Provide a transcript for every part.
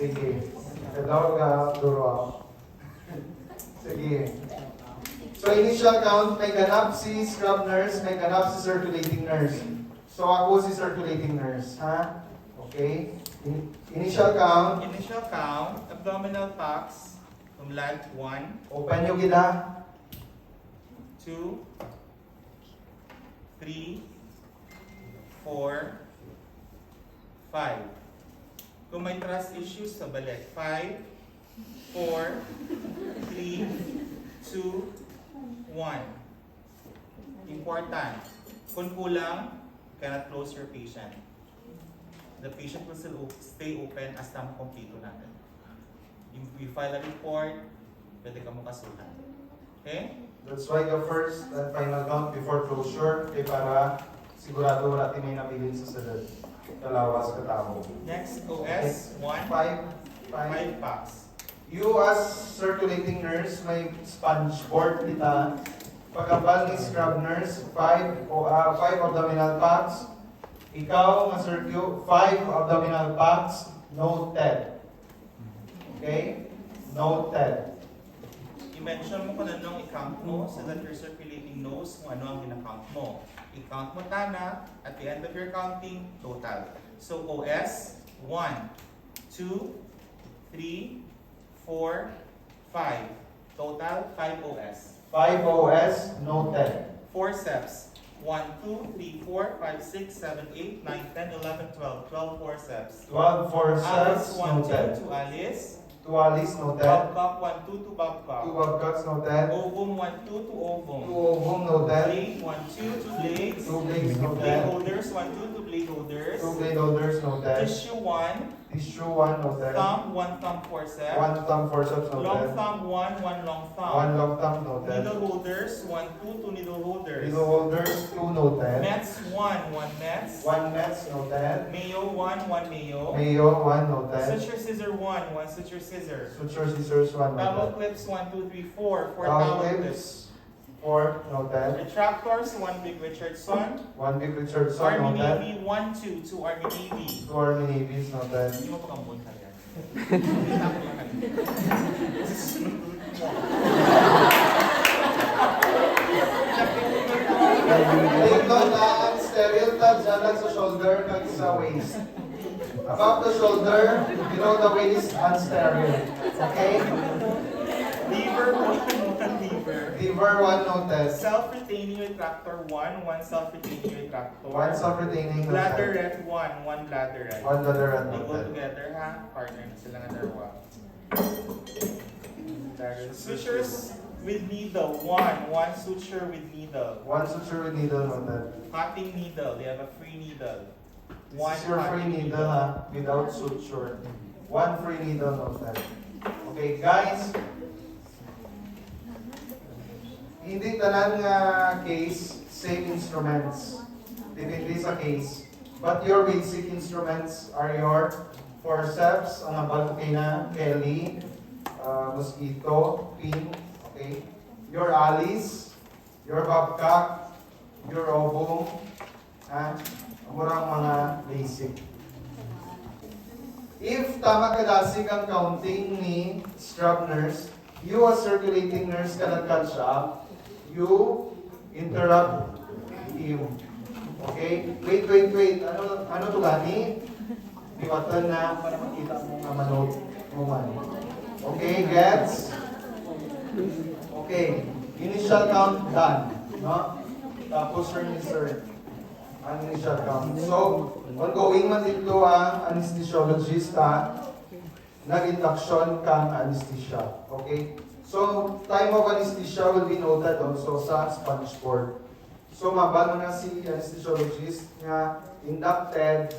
Sige. Kadlaw ka, duro. Sige. So, initial count, may ganap si scrub nurse, may ganap si circulating nurse. So, ako si circulating nurse, ha? Okay. Initial count. Initial count, abdominal packs, umlaut 1, Open nyo gila. 2, 3, 4, 5. Kung may trust issues, sa balik. 5, 4, 3, 2, 1. Important. Kung kulang, cannot close your patient. The patient will still stay open as na makompleto natin. If we file a report, pwede ka mo kasuhan. Okay? That's why the first and final count before closure, kay para sigurado wala tayo may nabilin sa salad. Kalawas ka tao. Next, OS, 1, 5 5 packs. You as circulating nurse, may sponge board kita. Pagkabal ni scrub nurse, 5 abdominal packs. Ikaw, nga circu, 5 abdominal packs, noted. Okay? Noted. I-mention mo kung anong i-count mo so that your circulating knows kung ano ang ginakount mo. I-count mo tana, at the end of your counting, total. So, OS, 1, 2, 3, 4, 5. Total, 5 OS. 5 OS, noted. Forceps, 1, 2, 3, 4, 5, 6, 7, 8, 9, 10, 11, 12. 12 forceps. 12 forceps, Alice, 1, 2 noted. to Alice. 2 Alice, noted. Babcock, 1, 2 to Babcock. 2 Bobcats, noted. Ovum, 1, 2 to 2 Ovum. Ovum, noted. Blade, 1, 2 to Blades. 2 Blades, Blade noted. holders, 1, 2 to blade holders. 2 blade holders, noted. Tissue, 1. Tissue, 1, noted. Thumb, 1 thumb forceps. 1 thumb forceps, Long noted. thumb, 1 long thumb. 1 long thumb, noted. Needle holders, 1, 2 to needle holders. Needle holders, 2 noted. Mets, 1 Mets. 1 Mets, noted. Mayo, 1 Mayo. Mayo, 1 noted. Suture scissor, 1 suture scissor. Suture scissors, 1 Towel noted. clips, 1, 2, 3, 4. 4 Towel towel clips, clips. 4 noted. Retractors, 1 big Richardson. 1 big Richardson, Army noted. Navy, 1, 2 to Army Navy. 2 Army Navies, noted. Hindi mo pa kambun ka yan. Kita ko lang Take note na ang stereo tab dyan lang sa shoulder kag sa waist. Above the shoulder, below the waist, and stereo. Okay? Lever, 1 lever. Lever, 1 noted. Self-retaining retractor, 1 self-retaining retractor. 1 self-retaining noted. Bladderette, 1 bladderette. 1 ladderette They go noted. together, ha? Partner na sila nga dalawa. Sutures with needle, 1 suture with needle. 1 suture with needle noted. Cutting needle, they have a free needle. This is your free needle ha, without suture. 1 free needle noted. Okay guys, hindi tanan nga case, same instruments. Depende sa case. But your basic instruments are your forceps, ang abal ko na, Kelly, mosquito, pin, okay? Your Alice, your Babcock, your Ovum, ang murang mga basic. If tama kadasig ang counting ni scrub nurse, you as circulating nurse cannot catch up, you interrupt him. Okay? Wait. Ano to gani? Liwatan na para makita mo nga manood mo man. Okay, gets? Okay. Initial count done. No? Tapos insert. Ang initial count. So, ongoing man dito ang anesthesiologist nag-induction kang anesthesia. Okay? So, time of anesthesia will be noted also sa sponge board. So, mabalo na si anesthesiologist nga inducted.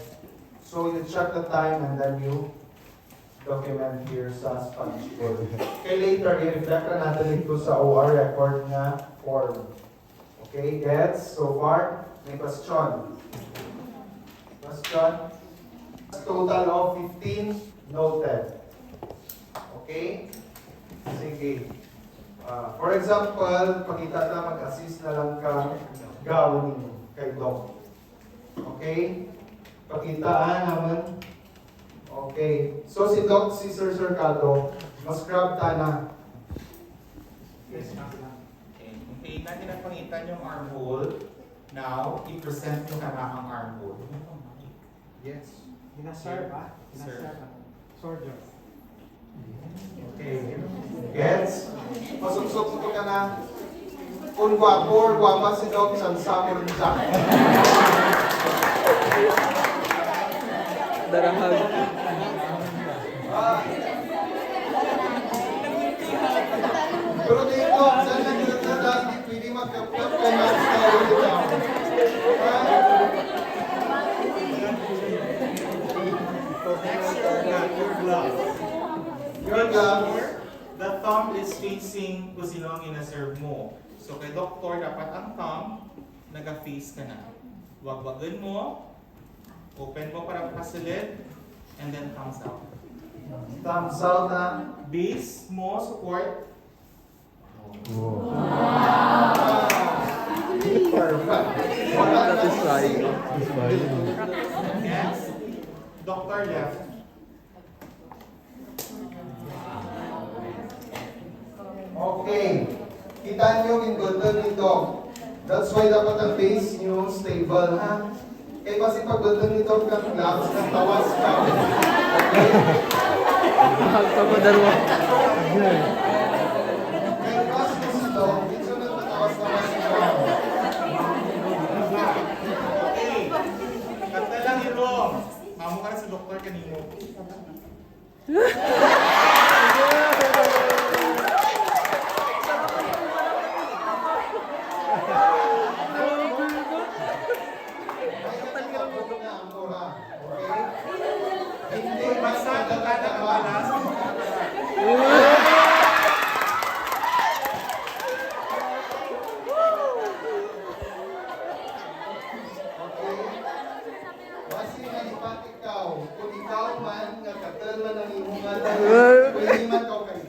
So, you check the time and then you document here sa sponge board. Okay, later, i-reflect na natin ito sa OR record na form. Okay, gets? So far, may question. Question? Total of 15 noted. Okay? Sige. For example, pakita na mag-assist na lang ka gawin kay Doc. Okay? Pakitaan naman. Okay. So si Doc, si Sir Cercado, mas grab tana. Okay, natin ang pangitan yung armhole. Now, i-present nyo ka na ang armhole. Yes. Ginasar ba? Sir. Soldier. Okay. Gets? Pasok-sok mo ka na. Kung gwapo or gwapa si Doc, isang summer jack. Darahag. Ah. Pero dito, saan na ginagdadaan, di pwede magkapkap ka na sa ulit ako. Your glove, the thumb is facing kung sino ang ina-serve mo. So kay doktor, dapat ang thumb, naga-face ka na. Wagwagan mo, open mo para pasilid, and then thumbs out. Thumbs out na. Base mo, support. Perfect. Wala na Satisfying. Yes. Doctor left. Okay. Kita niyo yung gulton nito. That's why dapat ang base niyo stable, ha? Eh kasi pag gulton nito, kang gloves, kang tawas ka. Okay? Mahal ka pa dalawa. Kaya mas gusto, dito na matawas-tawas ka. Okay. Kanta lang yung wrong. Mamo ka na sa doktor kanino. Hindi Basta basta ka na kabalas. Basi nalipat ikaw. Kung ikaw man, nga katal man ang imong mata, pwede man kau kayo.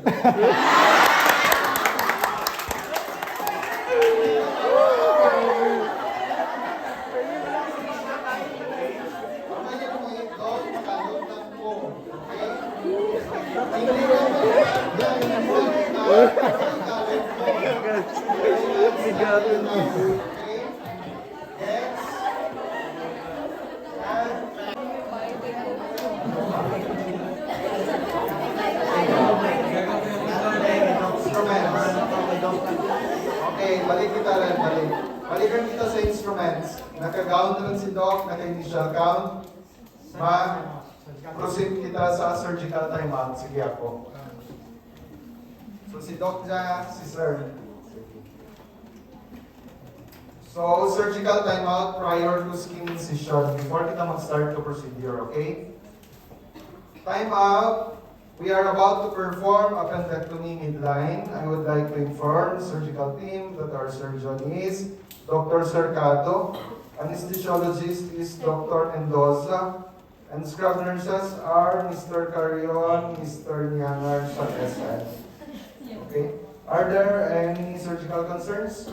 Mamaya mo ito, makalot lang po. Okay? Hindi ka magpapagyan ng Bigatin mo. Okay? Yes? Okay, balik kita rin, balik. Balikan kita sa instruments. Naka-gown na rin si Doc, naka-initial count. Proceed kita sa surgical timeout. Sige ako. So si Doc dyan, si Sir. So, surgical timeout prior to skin incision before kita mag-start the procedure, okay? Timeout. We are about to perform appendectomy midline. I would like to inform the surgical team that our surgeon is Dr. Cercado. Anesthesiologist is Dr. Mendoza. And scrub nurses are Mr. Carrion, Mr. Nyangar, sa SS. Okay? Are there any surgical concerns?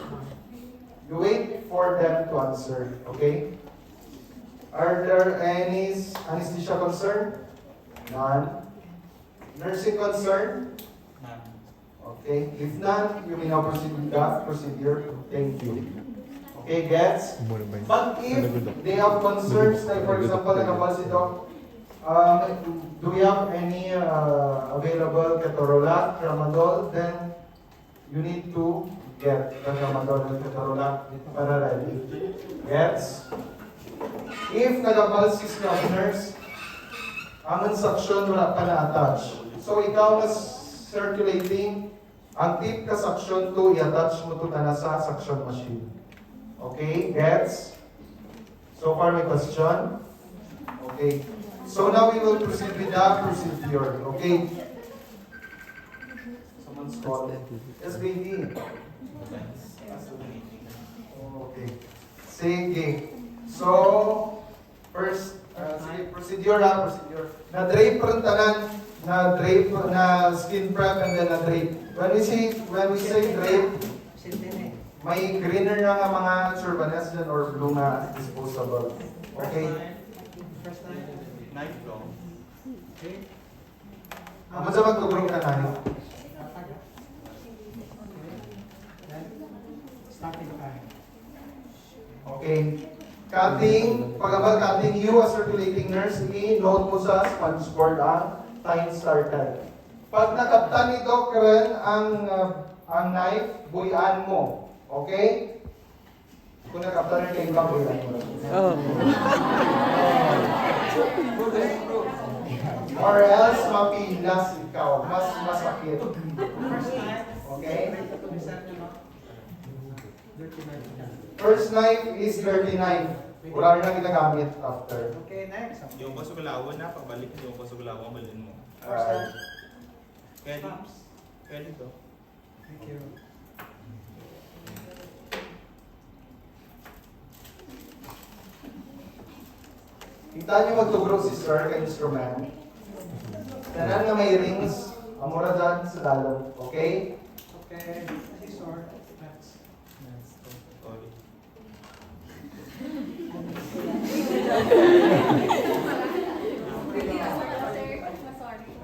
You wait for them to answer, okay? Are there any anesthesia concern? None. Nursing concern? None. Okay. If none, you may now proceed with the procedure. Thank you. Okay, gets? But if they have concerns, like for example, like si Doc, do we have any available ketorolac, tramadol, then you need to get the tramadol and ketorolac para ready. Gets? If nag-pulse na nurse, ang suction wala pa na-attach. So ikaw na circulating, ang tip ka suction to, i-attach mo to na sa suction machine. Okay, gets? So far may question? Okay. So now we will proceed with the procedure. Okay. Someone's calling. Yes, baby. Okay. Sige. So, first, sige, procedure. Na-drape rin tanan. Na-drape, na skin prep, and then na-drape. When we say drape, may greener na nga mga surbaness dyan or blue na disposable. Okay? Knife blow. Okay. Amo sa magtugrong ka na. Tatag, ah. Then, starting time. Okay. Cutting, pagkabal cutting, you as circulating nurse, i-note mo sa sponge board ang time started. Pag nakaptan ni Doc Ren ang knife, buyan mo. Okay? Kung nakaptan rin kayo ba, buyan mo. Oh. Or else, mapilas ikaw. Mas masakit. Okay? First knife is dirty knife. Wala rin na ginagamit after. Okay, next. Yung pasuglawan na, pagbalik yung pasuglawan, balin mo. Alright. Kaya Pops. dito. Thank you. Kita niyo magtugrog si Sir ka instrument. Tanan nga may rings, amura dyan sa dalong. Okay? Okay, scissor. Next. Sorry.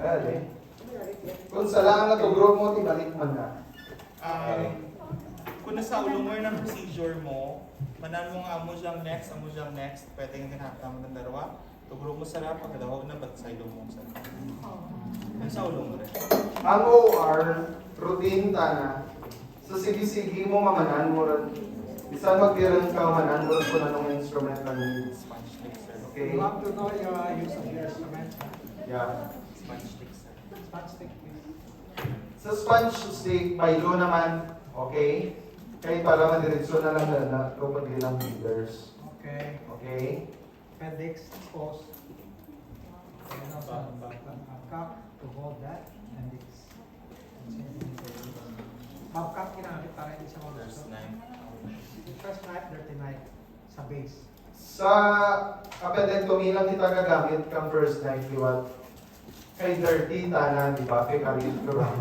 Ayan eh. Kung sa lang natugrog mo, tibalik man na. Kung nasa ulungan ng procedure mo, manan mo nga amo siyang next, pwede nga tinakam ng dalawa. Tugro mo sarap, pagkadahog na, ba't sa ilong mo sarap? Nasa ulong mo rin. Ang OR, routine tana. Sa sige-sige mo mamanan mo rin. Bisan magdirang ka mamanan mo rin kung anong instrument ka need. Sponge mixer. Okay? You have to know your use of your instrument. Yeah. Sponge mixer. Sponge stick, please. Sa sponge stick, may do naman. Okay? Kaya para madiretso na lang na kapag ilang meters. Okay. Okay? Appendix exposed. Okay, now a cup to hold that appendix. Cup kinakabit para hindi siya First mabusog. knife. First knife, dirty knife sa base. Sa appendectomy lang kita gagamit kang first knife liwat. Kay dirty tana, di ba? Kay kalit ko lang.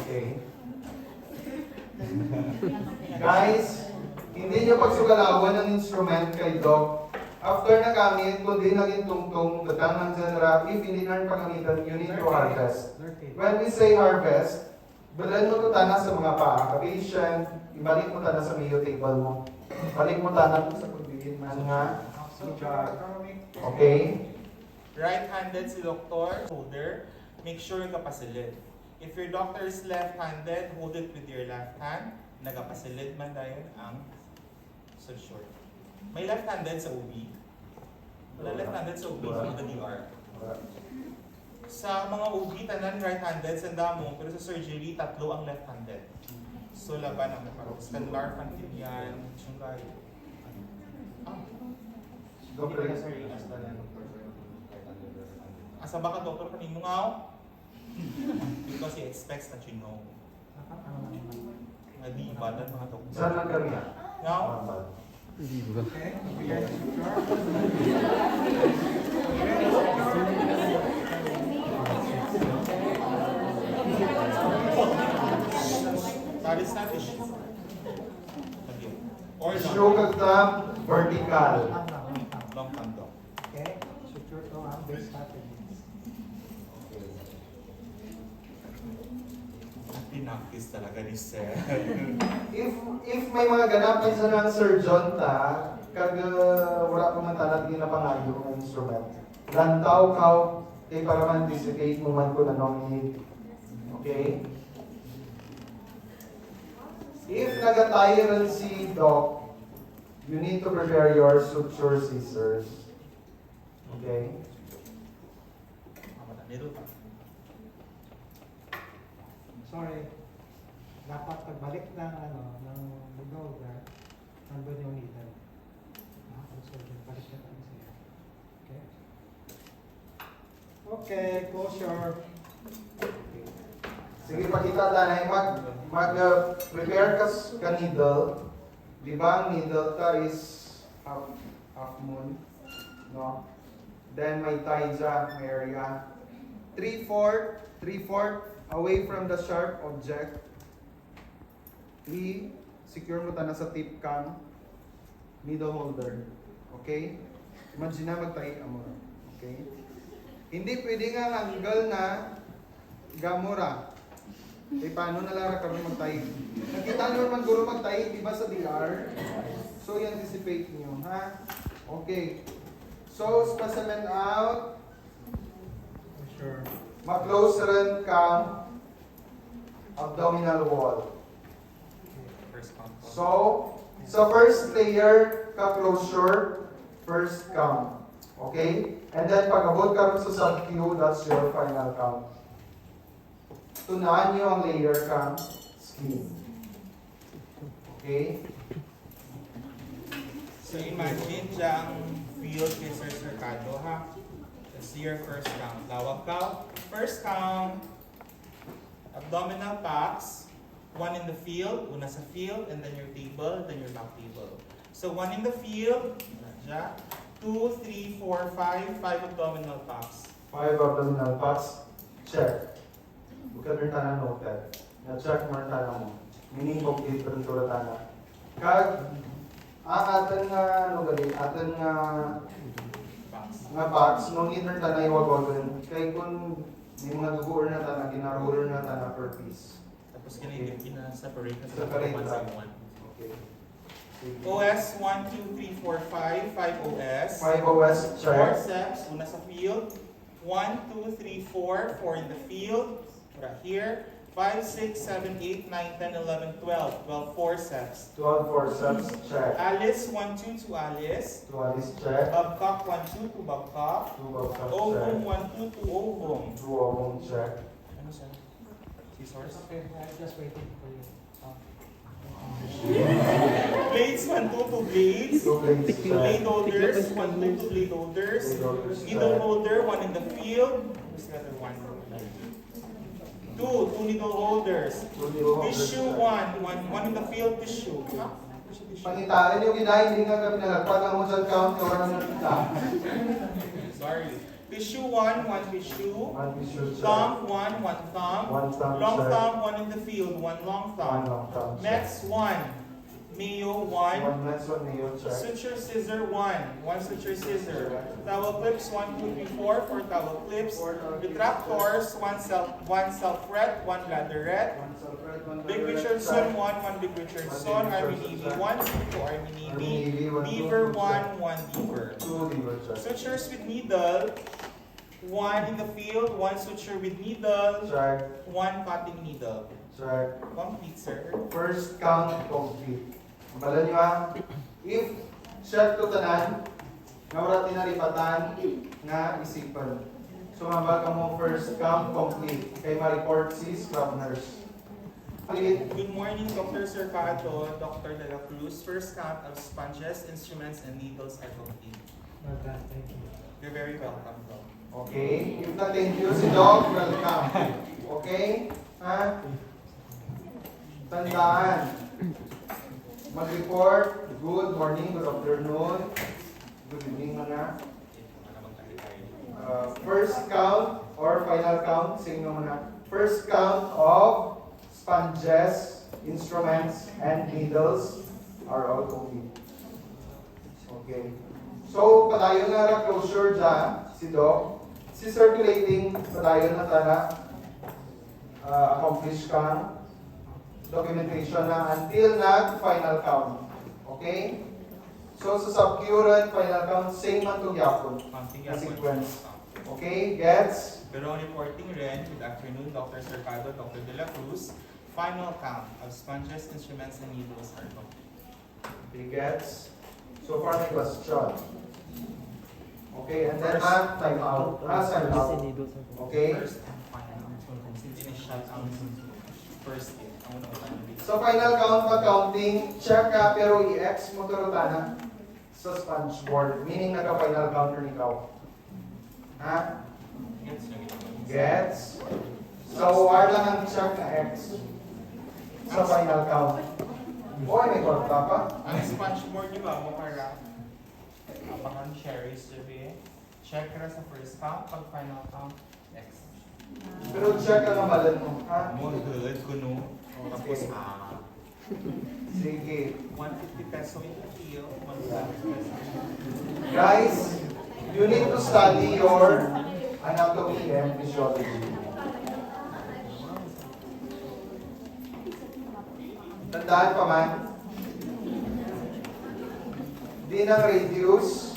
Okay? Guys, hindi nyo pagsugalawan ng instrument kay Doc. After na gamit, kung di naging tungtong, dagang ng genera, if hindi na rin pagamitan, you need to harvest. Dirty. When we say harvest, balan mo to tana sa mga pa-activation, ibalik mo tana sa mayo table mo. Balik mo tana sa pagbigin man nga. Okay? Right-handed si doktor, holder, make sure nakapasilid. If your doctor is left-handed, hold it with your left hand. Nagapasilid man dahil ang suture. May left-handed sa OB. Wala left-handed sa OB sa mga DR. Sa mga OB, tanan right-handed, sa damo, pero sa surgery, tatlo ang left-handed. So, laban ang parang stellar, Pantilian, Chungay. Doc Ray. Asa ba ka, doktor, kanimo nga ako? Because he expects that you know. Nga di ibadan mga doktor. Saan lang kami ha? Nga ako? Okay, prepare the suture. Taris na tissue. Or Show kagtam, vertical. long kanto. Okay, suture to ang base natin. Pinakis talaga ni Sir. If may mga ganapan sa ng surgeon ta, kag wala pa man talat na pangayo ng instrument. Lantaw ka, kay para man anticipate mo man kung anong need. Okay? If nagatay rin si Doc, you need to prepare your suture scissors. Okay? Middle pa. Sorry. Dapat pagbalik ng ng bulldozer, nandun yung needle. So, balik na tayo siya. Okay? Okay, close your... Sige, pakita tanay, prepare ka needle. Di ba ang needle ka is half moon? No? Then may tie dyan, may area. 3/4 away from the sharp object. Secure mo ta na sa tip kang needle holder. Okay? Imagine na mag-tie mo. Okay? Hindi pwede nga ang angle na gamura. Eh, paano na lang kami mag-type? Nakita nyo naman guro mag-type, di ba sa DR? So, i-anticipate nyo, ha? Okay. So, specimen out. Sure. Ma-close rin kang abdominal wall. First count. So, sa first layer, ka-closure, first count. Okay? And then, pag abot ka rin sa sub-Q, that's your final count. Tunaan nyo ang layer kang skin. Okay? So imagine diyang field kay Sir Cercado, ha? Let's see your first count. Lawak ka. First count, abdominal packs, one in the field, una sa field, and then your table, then your back table. So one in the field, dyan, 2, 3, 4, 5, 5 abdominal packs. 5 abdominal packs. Check. Bukan rin tanan noted. Na-check mo rin tanan mo. Meaning complete rin ito rin tanan. Kag, atin nga, ano gali, atin nga, Packs. packs, no need rin tanan iwag-wagan. Kaya kung di mga guguur na tanan, ginaruler na tanan per piece. Tapos kina-separate na sa Separate one lang. by one. Okay. Sige. OS 1, 2, 3, 4, 5, 5 OS. 5 OS, check. Forceps, una sa field. 1, 2, 3, 4, 4 in the field. Right here. 5, 6, 7, 8, 9, 10, 11, 12. 12 forceps. 12 forceps, check. Alice, 1, 2 to Alice. 2 Alice, check. Babcock, 1, 2 to Babcock. 2 Babcock, Ovum, check. 1, 2 to Ovum. 2 Ovum, check. Ano siya? Scissors? Okay, I'm just waiting for you. Blades, 1, 2 to Blades. 2 Blades, Blade check. holders, 1, 2 to blade holders. Blade holders, Needle check. holder, 1 in the field. Who's the other one? 2 needle holders. 2 needle holders, Tissue, check. 1 in the field, tissue. Ha? Tissue. Pangitaan yung ginahin, hindi nga kami nalagpan ang mo dyan count, wala na nakita. Sorry. Tissue 1 tissue. 1 tissue, check. Thumb 1 thumb. 1 thumb, Long check. thumb, 1 in the field, 1 long 1 thumb. long thumb, check. Next 1. Mayo 1. 1 next one, nail, check. Suture scissor 1 suture scissor. Towel clips 1, 2, 3, 4 towel clips. Retractors 1 self ret, 1 ladderette. 1 separate, 1 Big Richardson 1 Big Richardson. Army Navy 1 2 Army Navy. Beaver 1 Beaver. 2 lever, check. Sutures with needle. 1 in the field, 1 suture with needle, Check, 1 cutting needle. check. Complete, sir. First count complete. Bala nyo ha, if check to tanan, nga wala tinaripatan, nga isipan. So mabal ka mo first count complete. Kay ma-report si scrub nurse. Palit. Good morning, Dr. Cercado, Dr. De La Cruz. First count of sponges, instruments, and needles are complete. Well done, thank you. You're very welcome, bro. Okay? If na thank you si Doc, welcome. Okay? Ha? Tandaan. Mag-report. Good morning, good afternoon. Good evening mga. First count or final count, sing naman na. First count of sponges, instruments, and needles are all complete. Okay. So, padayon na ra closure dyan, si Doc. Si circulating, padayon na tala, accomplish kang documentation na until nag-final count. Okay? So, sa sub-current, final count, same man itong yapon. Counting Na yan, sequence. one. Okay? Gets? Pero reporting rin, good afternoon, Dr. Cercado, Dr. De La Cruz. Final count of sponges, instruments, and needles are complete. Okay, gets? So far, may question. Okay, and then time out. Time out. Okay? First and final. Since initial ang first year. Ang unang tanong. So final count pa counting, check ka pero i-X mo turutana sa sponge board. Meaning naka-final counter ikaw. Ha? Gets nyo ginawa. Gets? So war lang ang check na X sa final count. Oy, may korta pa. Ang sponge board nyo ba, mukara? Abangan Sherry sabi, check ka sa first count, pag final count, X. Pero check ka ng balan mo. Ha? Mo good, kuno. Tapos, Sige. 150 peso in the field, 150 peso. Guys, you need to study your Anatomy and Physiology. Tandaan pa man, di ng radius,